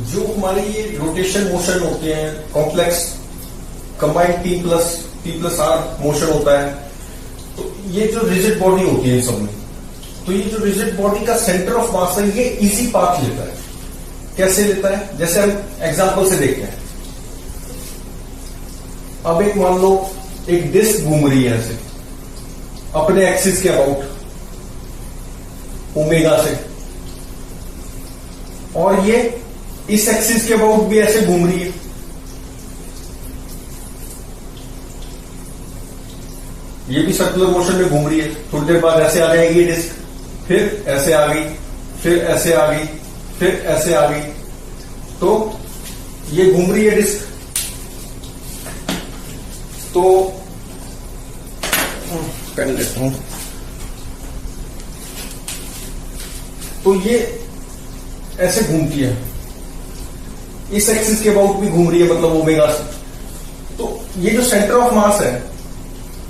जो हमारे ये रोटेशन मोशन होते हैं, complex combined T plus R motion होता है, तो ये जो रिजिड बॉडी होती है इन सब में, तो ये जो रिजिड बॉडी का सेंटर ऑफ मास है ये इजी पाथ लेता है। कैसे लेता है? जैसे हम एग्जांपल से देखते हैं। अब एक मान लो एक डिस्क घूम रही है ऐसे अपने एक्सिस के अबाउट ओमेगा से, और ये इस एक्सिस के अबाउट भी ऐसे घूम रही है। ये भी सर्कुलर मोशन में घूम रही है। थोड़ी देर बाद ऐसे आ जाएगी ये डिस्क, फिर ऐसे आ गई, फिर ऐसे आ गई, फिर ऐसे आ गई, तो ये घूम रही है डिस्क। तो पेन लेता हूं। तो ये ऐसे घूमती है, इस एक्सिस के अबाउट भी घूम रही है, मतलब ओमेगा से। तो ये जो सेंटर ऑफ मास है,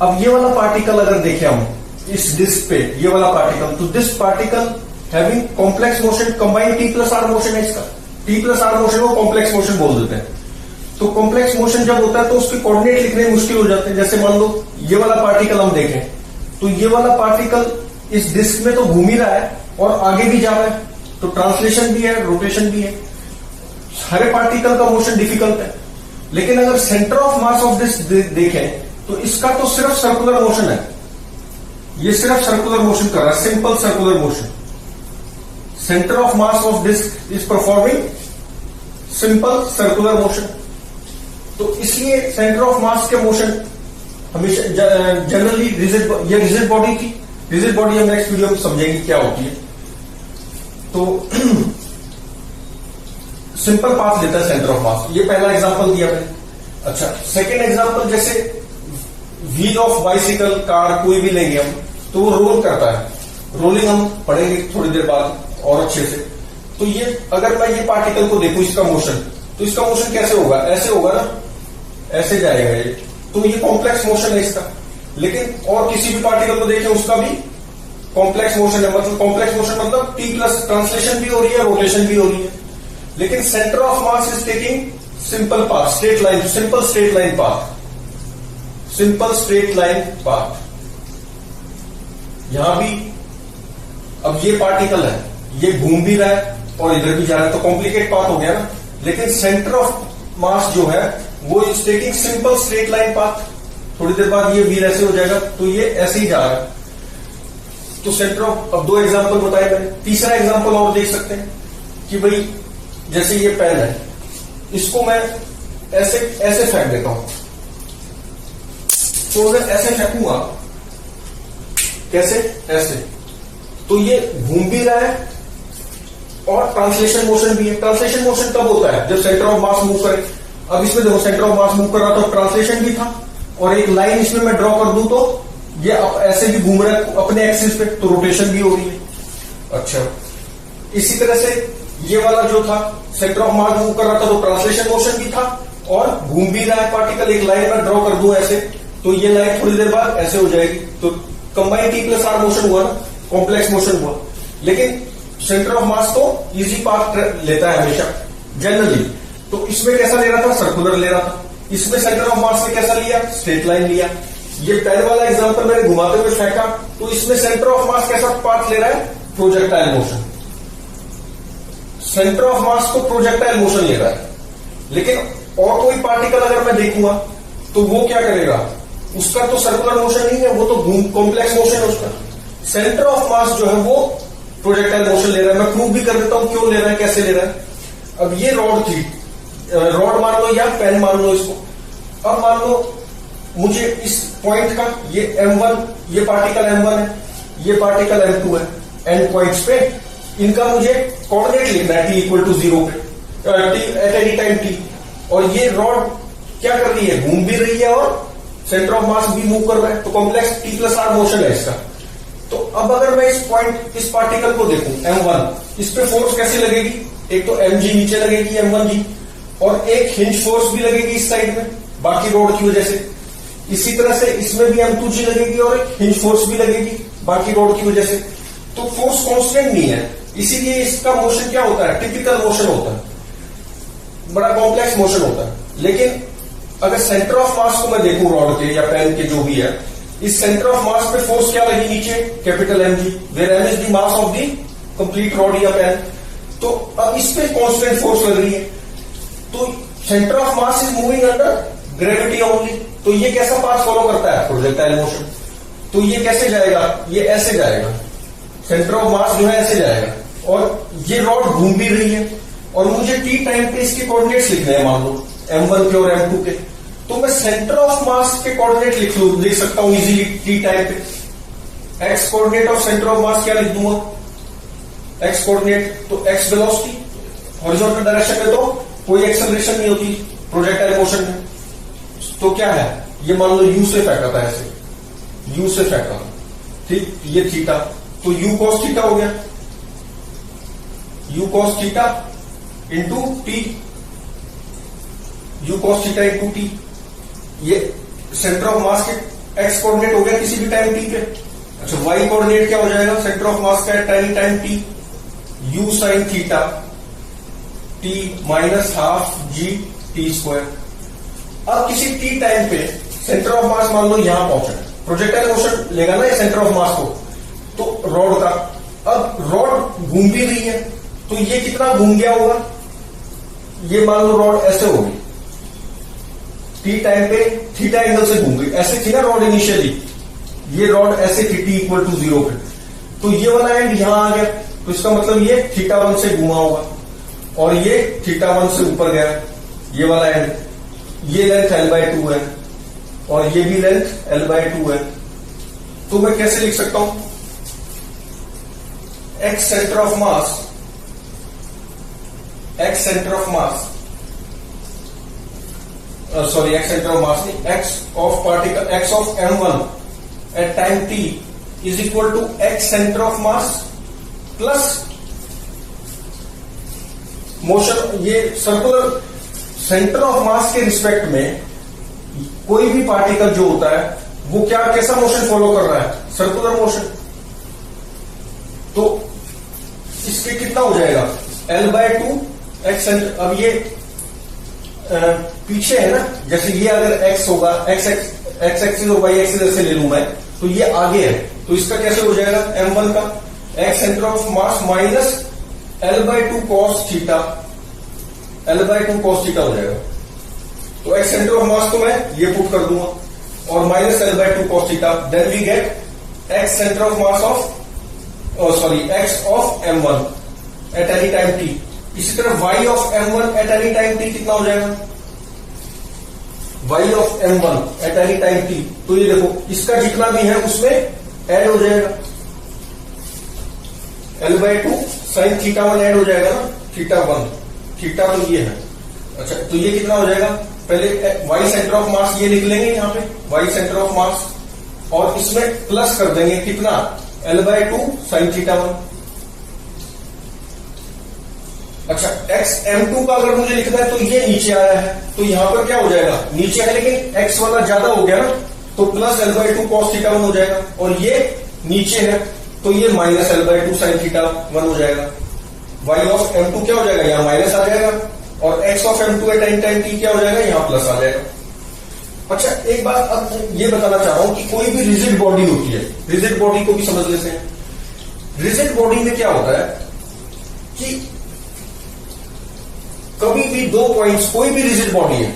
अब ये वाला पार्टिकल अगर देखें हम इस डिस्क पे, ये वाला पार्टिकल, तो this particle having complex motion combined T plus R motion है इसका। टी प्लस आर मोशन को कॉम्प्लेक्स मोशन बोल देते हैं। तो कॉम्प्लेक्स मोशन जब होता है तो उसके कोऑर्डिनेट लिखने मुश्किल हो जाते हैं। जैसे मान लो ये वाला पार्टिकल हम देखें, तो ये वाला पार्टिकल इस डिस्क में तो घूम ही रहा है और आगे भी जा रहा है, तो ट्रांसलेशन भी है, रोटेशन भी है। हर पार्टिकल का मोशन डिफिकल्ट है। लेकिन अगर centre of mass of this देखें तो इसका तो सिर्फ सर्कुलर मोशन है। ये सिर्फ सर्कुलर मोशन कर रहा है, simple circular motion. Centre of mass of disc is performing simple circular motion. तो इसलिए सेंटर ऑफ मास के मोशन हमेशा जनरली ये रिजिड बॉडी थी। रिजिड बॉडी हम नेक्स्ट वीडियो में समझेंगे क्या होती है। तो सिंपल पाथ लेता है सेंटर ऑफ मास। ये पहला एग्जांपल दिया मैंने। अच्छा, सेकंड एग्जांपल, जैसे व्हील ऑफ बाइसिकल, कार, कोई भी लेंगे हम, तो वो रोल करता है। रोलिंग हम पढ़ेंगे थोड़ी देर बाद और अच्छे से। तो ये अगर मैं ये पार्टिकल को देखूं, इसका मोशन, तो इसका मोशन कैसे होगा? ऐसे होगा ना, ऐसे जाएगा ये। तो ये कॉम्प्लेक्स मोशन है इसका। लेकिन और किसी भी पार्टिकल को देखें, उसका भी कॉम्प्लेक्स मोशन है। मतलब कॉम्प्लेक्स मोशन मतलब टी प्लस ट्रांसलेशन भी हो रही है, रोटेशन भी हो रही है। लेकिन centre of mass is taking simple path, straight line, simple straight line path, simple straight line path. यहां भी अब ये पार्टिकल है, ये घूम भी रहा है और इधर भी जा रहा है, तो कॉम्प्लिकेट पाथ हो गया ना। लेकिन सेंटर ऑफ मास जो है वो is taking simple straight line path. थोड़ी देर बाद ये व्हील ऐसे हो जाएगा, तो ये ऐसे ही जा रहा है। तो सेंटर ऑफ, अब 2 एग्जांपल बताए मैंने। तीसरा एग्जांपल और देख सकते हैं कि भाई जैसे ये पेन है, इसको मैं ऐसे ऐसे फेंक देता हूं, तो अगर ऐसे फेंकूंगा, कैसे? ऐसे, तो ये घूम भी रहा है और ट्रांसलेशन मोशन भी है। ट्रांसलेशन मोशन कब होता है? जब सेंटर ऑफ मास मूव करे। अब इसमें देखो, सेंटर ऑफ मास मूव कर रहा था, ट्रांसलेशन भी था, और एक लाइन इसमें मैं ड्रॉ कर दूं तो ये ऐसे भी घूम रहा है अपने एक्सिस पे, तो रोटेशन भी हो रही है। अच्छा, इसी तरह से ये वाला जो था, सेंटर ऑफ मास मूव कर रहा था, तो ट्रांसलेशन मोशन भी था और घूम भी रहा है पार्टिकल। एक लाइन में ड्रॉ कर दूं ऐसे, तो ये लाइन थोड़ी देर बाद ऐसे हो जाएगी। तो combined T plus R motion हुआ ना, कॉम्प्लेक्स मोशन हुआ। लेकिन सेंटर ऑफ मास तो इजी पाथ लेता है हमेशा जनरली। तो इसमें कैसा ले रहा था? सर्कुलर ले रहा था। इसमें सेंटर ऑफ मास में कैसा लिया? स्ट्रेट लाइन लिया। ये पेन वाला एग्जांपल मैंने घुमाते हुए फेंका, तो इसमें सेंटर ऑफ मास कैसा पाथ ले रहा है? Projectile motion. सेंटर ऑफ मास को प्रोजेक्टाइल मोशन ले रहा है। लेकिन और कोई पार्टिकल अगर मैं देखूंगा तो वो क्या करेगा? उसका तो सर्कुलर मोशन नहीं है, वो तो कॉम्प्लेक्स मोशन है उसका। सेंटर ऑफ मास जो है वो प्रोजेक्टाइल मोशन ले रहा है। मैं प्रूव भी कर देता हूं क्यों ले रहा है, कैसे ले रहा है। अब ये रॉड थी, रॉड मान लो या पेन मान लो इसको। अब मान लो मुझे इस पॉइंट का, ये M1, ये पार्टिकल M1 है, ये पार्टिकल M2 है, एंड पॉइंट्स पे इनका मुझे कोऑर्डिनेट लिखना है t = 0 पे, एट एनी टाइम t। और ये रॉड क्या कर रही है? घूम भी रही है और सेंटर ऑफ मास भी मूव कर रहा है, तो complex T plus R motion है इसका। तो अब अगर मैं इस पॉइंट, इस पार्टिकल को देखूं M1, इस पे फोर्स कैसी लगेगी? एक तो mg नीचे लगेगी, M1g, और एक हिंज फोर्स भी लगेगी इस साइड में बाकी रोड की वजह से। इसी तरह से इसमें भी M2g लगेगी और एक हिंज फोर्स भी लगेगी बाकी रोड की वजह से। तो फोर्स कांस्टेंट नहीं है, इसीलिए इसका मोशन क्या होता है? टिपिकल मोशन होता है। बड़ा कॉम्प्लेक्स मोशन होता है। लेकिन अगर सेंटर ऑफ मास को मैं देखूं रॉड के या पेन के जो भी है, इस सेंटर ऑफ मास पे फोर्स क्या लगी नीचे, capital M g, where M is the mass of the complete rod या पेन। तो अब इस पे कांस्टेंट फोर्स लग रही है, तो centre of mass is moving under gravity only. तो ये कैसा पाथ फॉलो करता है, प्रोजेक्टाइल मोशन। तो ये कैसे जाएगा, ये ऐसे जाएगा, सेंटर ऑफ मास जो है ऐसे जाएगा, और ये रॉड घूम भी रही है, और मुझे टी टाइम पे इसके कोऑर्डिनेट्स लिखने हैं, मान लो m1 के और m2 के। तो मैं सेंटर ऑफ मास के कोऑर्डिनेट लिख सकता हूं इजीली टी टाइम पे। x coordinate of centre of मास क्या लिख दूंगा, x कोऑर्डिनेट, तो x वेलोसिटी, हॉरिजॉन्टल डायरेक्शन में तो कोई एक्सेलरेशन नहीं होती प्रोजेक्टाइल मोशन में, तो क्या है, ये मान लो u से फेंका था, ऐसे u से फेंका, ठीक, ये थीटा, तो u cos थीटा हो गया, u cos theta into T, u cos theta into T. ये सेंटर ऑफ मास के x कोऑर्डिनेट हो गया किसी भी टाइम t पे। अच्छा, y कोऑर्डिनेट क्या हो जाएगा सेंटर ऑफ मास का at time t, u sin theta t minus half g t square. अब किसी t टाइम पे सेंटर ऑफ मास मान लो यहां पहुंचा, प्रोजेक्टाइल मोशन लेगा ना ये सेंटर ऑफ मास को, तो रॉड का, अब रॉड घूम भी रही है, तो ये कितना घूम गया होगा, ये मान लो रॉड ऐसे होगी, टी टाइम पे थीटा एंगल से घूम गई, ऐसे थी ना रॉड इनिशियली, ये रॉड ऐसे थी t इक्वल टू 0 पे, तो ये वाला एंड यहां आ गया, तो इसका मतलब ये θ1 से घूमा होगा, और ये θ1 से ऊपर गया, ये वाला एंड, ये लेंथ l/2 है, और ये भी लेंथ l/2 है। तो मैं कैसे लिख सकता हूं, x centre of mass, x centre of mass, sorry x centre of mass नहीं, x of particle, x of m1 at time t is equal to x centre of mass plus motion. ये circular centre of mass के respect में कोई भी particle जो होता है वो क्या, कैसा मोशन फॉलो कर रहा है, सर्कुलर मोशन। तो इसके कितना हो जाएगा l/2 x सेंटर। अब ये पीछे है ना, जैसे ये अगर x होगा, x एक्सिस और y एक्सिस ऐसे ले लूं मैं, तो ये आगे है, तो इसका कैसे हो जाएगा m1 का x centre of mass minus l/2 cos theta, l/2 cos theta हो जाएगा। तो x सेंटर ऑफ मास तो मैं ये पुट कर दूंगा, और minus l/2 cos theta, then we get x centre of mass of, sorry x of m1 at any time t। इसी तरह y of m1 at any time t कितना हो जाएगा, y of m1 at any time t, तो ये देखो इसका जितना भी है उसमें ऐड हो जाएगा, l/2 sin θ1 ऐड हो जाएगा ना, θ1, थीटा तो ये है। अच्छा, तो ये कितना हो जाएगा, पहले y सेंटर ऑफ मास ये लिख लेंगे यहाँ पे, y सेंटर ऑफ मास, और इसमें प्लस कर देंगे कितना, l/2 sin θ1। अच्छा, x m2 का अगर मुझे लिखना है तो ये नीचे आया है, तो यहां पर क्या हो जाएगा, नीचे है लेकिन x वाला ज्यादा हो गया ना, तो प्लस l/2 cos θ1 हो जाएगा, और ये नीचे है तो ये माइनस l/2 sin θ1 हो जाएगा। y ऑफ m2 क्या हो जाएगा, यहां माइनस आ जाएगा, और x of m2 eight any time t क्या हो जाएगा, यहां प्लस आ जाएगा। अच्छा, एक बात अब ये बताना चाह रहा हूं कि कोई भी रिजिड बॉडी होती है, रिजिड बॉडी को भी समझ लेते हैं। रिजिड बॉडी में क्या होता है कि कभी भी दो पॉइंट्स, कोई भी रिजिड बॉडी है,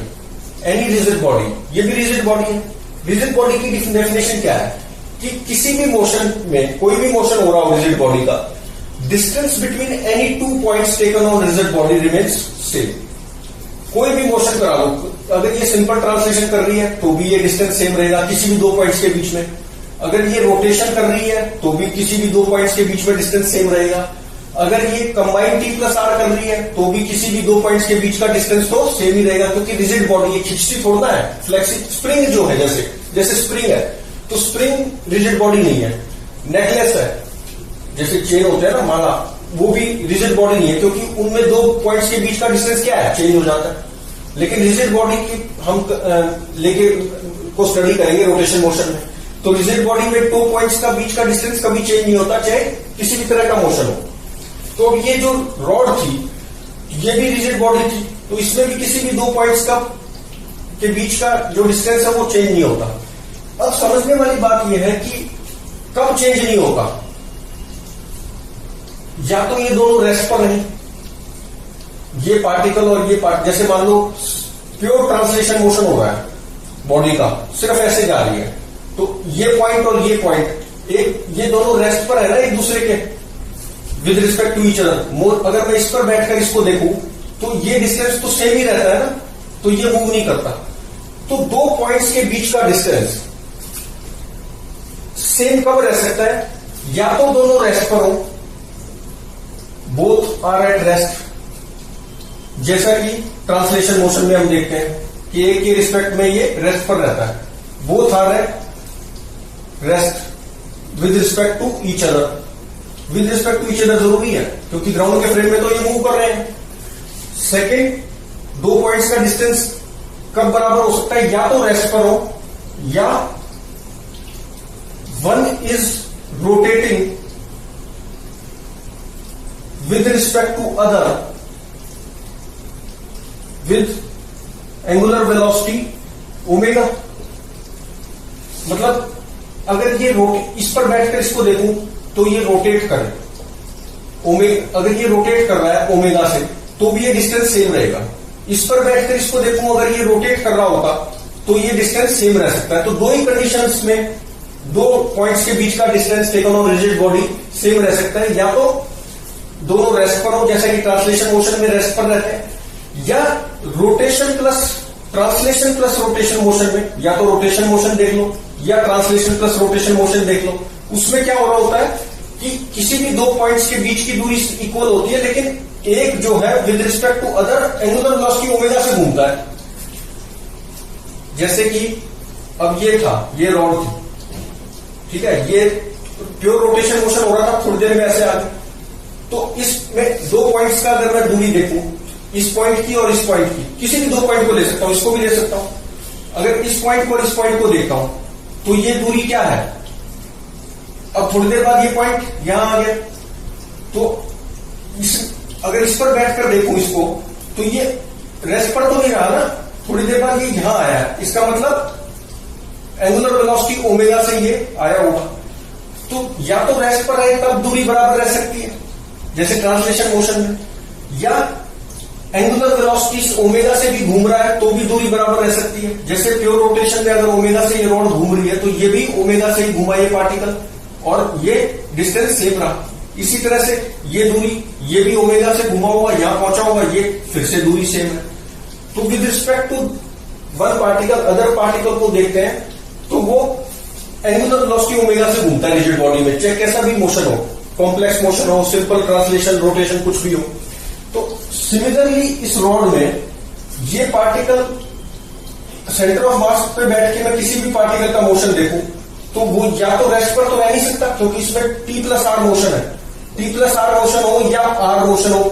एनी रिजिड बॉडी, ये भी रिजिड बॉडी है। रिजिड बॉडी की डेफिनेशन क्या है कि किसी भी मोशन में, कोई भी मोशन हो रहा हो रिजिड बॉडी का, distance between any two points taken on rigid body remains same. कोई भी मोशन करा लो, अगर ये सिंपल ट्रांसलेशन कर रही है तो भी ये डिस्टेंस सेम रहेगा किसी भी दो पॉइंट्स के बीच में। अगर ये रोटेशन कर रही है तो भी किसी भी दो पॉइंट्स के बीच में डिस्टेंस सेम रहेगा। अगर ये कंबाइंड t प्लस r कर रही है तो भी किसी भी दो पॉइंट्स के बीच का डिस्टेंस तो सेम ही रहेगा, क्योंकि रिजिड बॉडी ये खिंचती थोड़ा है, फ्लेक्सी स्प्रिंग जो है, जैसे स्प्रिंग है, तो स्प्रिंग रिजिड बॉडी नहीं है। नेकलेस है, जैसे चेन होता है ना, माला, वो भी रिजिड बॉडी नहीं है, क्योंकि उनमें दो पॉइंट्स के बीच का डिस्टेंस क्या है, चेंज हो जाता है। लेकिन रिजिड बॉडी की हम लेके को स्टडी करेंगे रोटेशन मोशन में, तो रिजिड बॉडी में टू पॉइंट्स का बीच का डिस्टेंस कभी चेंज नहीं होता, चाहे किसी भी तरह का मोशन हो। तो अब ये जो रॉड थी, ये भी रिजिड बॉडी थी, तो इसमें भी किसी भी दो पॉइंट्स का के बीच का जो डिस्टेंस है वो चेंज नहीं होता। अब समझने वाली बात यह है कि कब चेंज नहीं होता। या तो ये दोनों रेस्ट पर नहीं, ये पार्टिकल और ये जैसे मान लो प्योर ट्रांसलेशन मोशन हो रहा है बॉडी का, सिर्फ ऐसे जा रही है, तो ये पॉइंट और ये पॉइंट ये दोनों रेस्ट पर है ना एक दूसरे के with respect to each other. अगर मैं इस पर बैठकर इसको देखूं तो ये डिस्टेंस तो सेम ही रहता है ना, तो ये मूव नहीं करता। तो दो पॉइंट्स के बीच का डिस्टेंस सेम कब रह सकता है? या तो दोनों रेस्ट पर हो, बोथ आर एट रेस्ट, जैसा कि ट्रांसलेशन मोशन में हम देखते हैं कि एक के रिस्पेक्ट में ये रेस्ट पर रहता है, both are at rest with respect to each other. With respect to each other जरूरी है क्योंकि ग्राउंड के फ्रेम में तो ये मूव कर रहे हैं। सेकेंड, दो पॉइंट्स का डिस्टेंस कब बराबर हो सकता है? या तो रेस्ट पर हो या one is rotating with respect to other with angular velocity omega. मतलब अगर ये इस पर बैठकर इसको देखूं तो ये रोटेट करे ओमेगा, अगर ये रोटेट कर रहा है ओमेगा से तो भी ये डिस्टेंस सेम रहेगा। इस पर बैठकर इसको देखूं अगर ये रोटेट कर रहा होता तो ये डिस्टेंस सेम रह सकता है। तो दो ही कंडीशंस में दो पॉइंट्स के बीच का distance taken on rigid body same रह सकता है, या तो दोनों रेस्ट पर हो जैसा कि ट्रांसलेशन मोशन में रेस्ट पर रहते हैं, या rotation plus translation plus rotation motion में या तो रोटेशन मोशन देख लो या ट्रांसलेशन प्लस रोटेशन मोशन देख लो। उसमें क्या हो रहा होता है कि किसी भी दो पॉइंट्स के बीच की दूरी इक्वल होती है, लेकिन एक जो है with respect to other angular velocity omega से घूमता है। जैसे कि अब ये था, ये रॉड थी, ठीक है, ये प्योर रोटेशन मोशन हो रहा था, थोड़ी देर में ऐसे आगे, तो इसमें दो पॉइंट्स का अगर मैं दूरी देखूं, इस पॉइंट की और इस पॉइंट की, किसी भी दो पॉइंट को ले सकता हूं, इसको भी ले सकता हूं। अगर इस पॉइंट को और इस पॉइंट को देखता हूं तो ये दूरी क्या है? अब थोड़ी देर बाद ये पॉइंट यहां आ गया, तो अगर इस पर बैठकर देखूं इसको तो ये रेस्ट पर तो नहीं रहा ना, थोड़ी देर बाद ये यहां आया है, इसका मतलब एंगुलर वेलोसिटी ओमेगा से ये आया होगा। तो या तो रेस्ट पर है तब दूरी बराबर रह सकती है जैसे ट्रांसलेशन मोशन में, या एंगुलर वेलोसिटी ओमेगा से भी घूम रहा है तो भी दूरी बराबर रह सकती है। जैसे प्योर रोटेशन में अगर ओमेगा से ये रॉड घूम रही है तो ये भी ओमेगा से ही घुमा ये पार्टिकल और ये डिस्टेंस सेम रहा। इसी तरह से ये दूरी, ये भी ओमेगा से घुमा होगा, यहां पहुंचा होगा, ये फिर से दूरी सेम है। तो with respect to one particle other particle को देखते हैं तो वो एंगुलर वेलोसिटी ओमेगा से घूमता है रिजिड बॉडी में, चाहे कैसा भी मोशन हो, कॉम्प्लेक्स मोशन हो, सिंपल ट्रांसलेशन रोटेशन कुछ भी हो। तो सिमिलरली इस रॉड में ये पार्टिकल सेंटर ऑफ मास पे बैठ के मैं किसी भी पार्टिकल का मोशन देखूं तो वो या तो रेस्ट पर तो रह नहीं सकता क्योंकि इसमें टी प्लस आर मोशन है, टी प्लस आर मोशन हो या आर मोशन हो,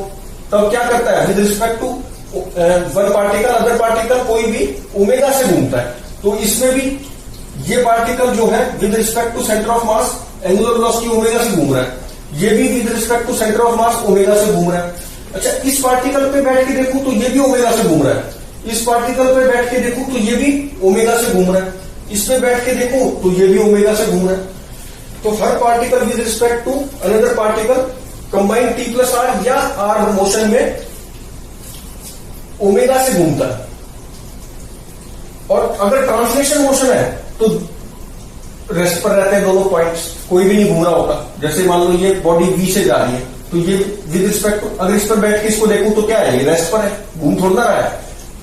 तब क्या करता है with respect to one particle other particle कोई भी ओमेगा से घूमता है। तो इसमें भी ये पार्टिकल जो है with respect to centre of mass angular velocity omega से घूम रहा है, ये भी with respect to centre of mass omega से घूम रहा है। अच्छा, इस पार्टिकल पे बैठ के देखूं तो ये भी ओमेगा से घूम रहा है, इस पार्टिकल पे बैठ के देखूं तो ये भी ओमेगा से घूम रहा है, इस पे बैठ के देखूं तो ये भी ओमेगा से घूम रहा है। तो हर particle with respect to another particle combine T plus R या आर मोशन में ओमेगा से घूमता है। और अगर ट्रांसलेशन मोशन है तो रेस्ट पर रहते हैं दोनों पॉइंट्स, कोई भी नहीं घूम रहा होता। जैसे मान लो ये बॉडी वी से जा रही है तो ये विद रिस्पेक्ट टू, अगर इस पर बैठ के इसको देखूं तो क्या है, ये रेस्ट पर है, घूम थोड़ा ना रहा है।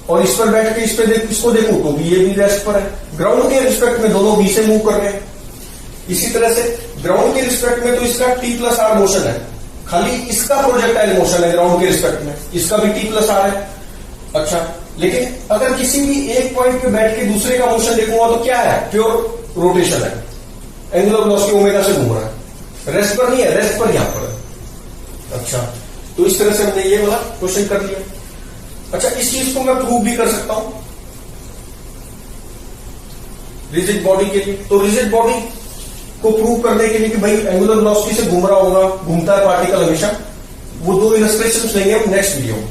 और इस पर बैठ के इसको देखूं तो भी ये भी रेस्ट पर है। ग्राउंड के रिस्पेक्ट में दोनों बी से मूव कर रहे हैं। इसी तरह से ग्राउंड के रिस्पेक्ट में तो इसका टी प्लस आर मोशन है, खाली इसका प्रोजेक्टाइल मोशन है ग्राउंड के रिस्पेक्ट में, इसका भी टी प्लस आर है। अच्छा, लेकिन अगर किसी भी एक पॉइंट पे बैठ के दूसरे का मोशन देखूंगा तो क्या है, प्योर रोटेशन है, एंगुलर वेलोसिटी ओमेगा से घूम रहा है, रेस्ट पर नहीं है, रेस्ट पर यहां पर है। अच्छा, तो इस तरह से हमने ये वाला क्वेश्चन कर लिया। अच्छा, इस चीज को मैं प्रूव भी कर सकता हूं रिजिड बॉडी के लिए। तो रिजिड बॉडी को प्रूव करने के लिए कि भाई एंगुलर वेलोसिटी से घूम रहा होगा, घूमता है पार्टिकल हमेशा, वो दो इलस्ट्रेशन लेंगे हम नेक्स्ट वीडियो में।